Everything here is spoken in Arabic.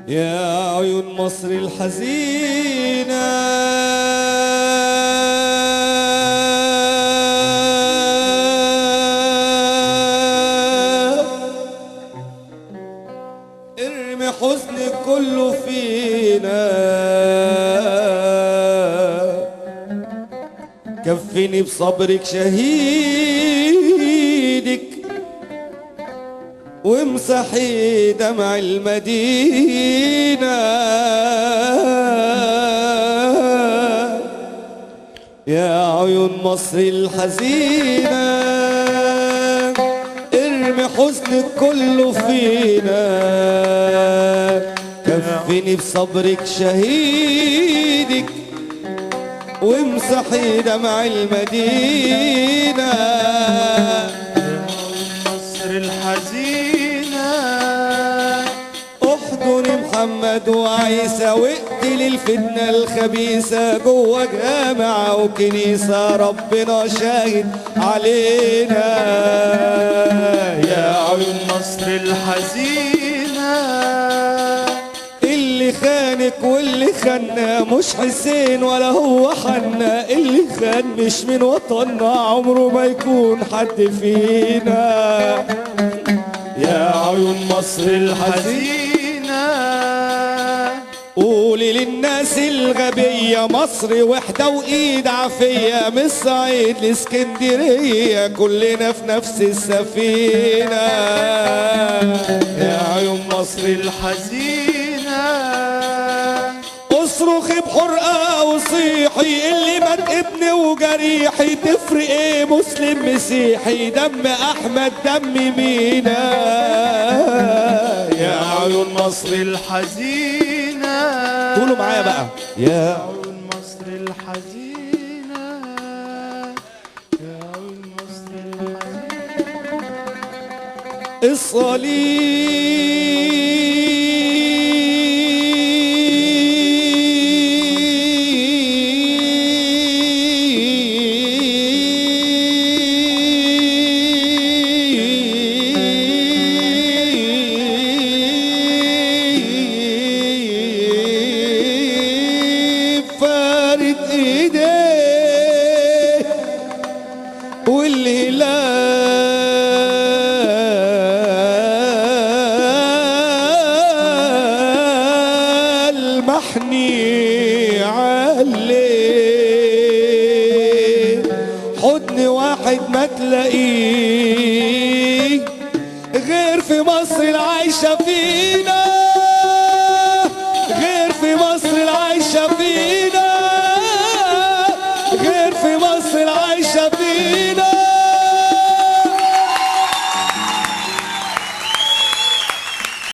يا عيون مصر الحزينة ارمي حزنك كله فينا، كفني بصبرك شهيدك وامسحي دمع المدينة. يا عيون مصر الحزينة ارمي حزنك كله فينا، كفني بصبرك شهيدك وامسحي دمع المدينة. مصر الحزينة احضني محمد وعيسى واقتل الفتنة الخبيثة جوه جامعة وكنيسة، ربنا شاهد علينا. يا عيون مصر الحزينة اللي خانك واللي خنا مش حسين ولا هو حنا، اللي خان مش من وطننا عمره ما يكون حد فينا. يا عيون مصر الحزينة قولي للناس الغبية مصر وحدة وإيد عافية، من الصعيد لاسكندرية كلنا في نفس السفينة. يا عيون مصر الحزينة اصرخي بحرقة وصيحي، اللي مات ابني وجريحي تفرق ايه مسلم مسيحي، دم احمد دم مينا. يا عيون مصر الحزينة قولوا معايا بقى. يا عيون مصر الحزينة يا عيون مصر الحزينة فارد ايديه والهلال محني عليه، حضن واحد ما تلاقيه غير في مصر العايشة فينا.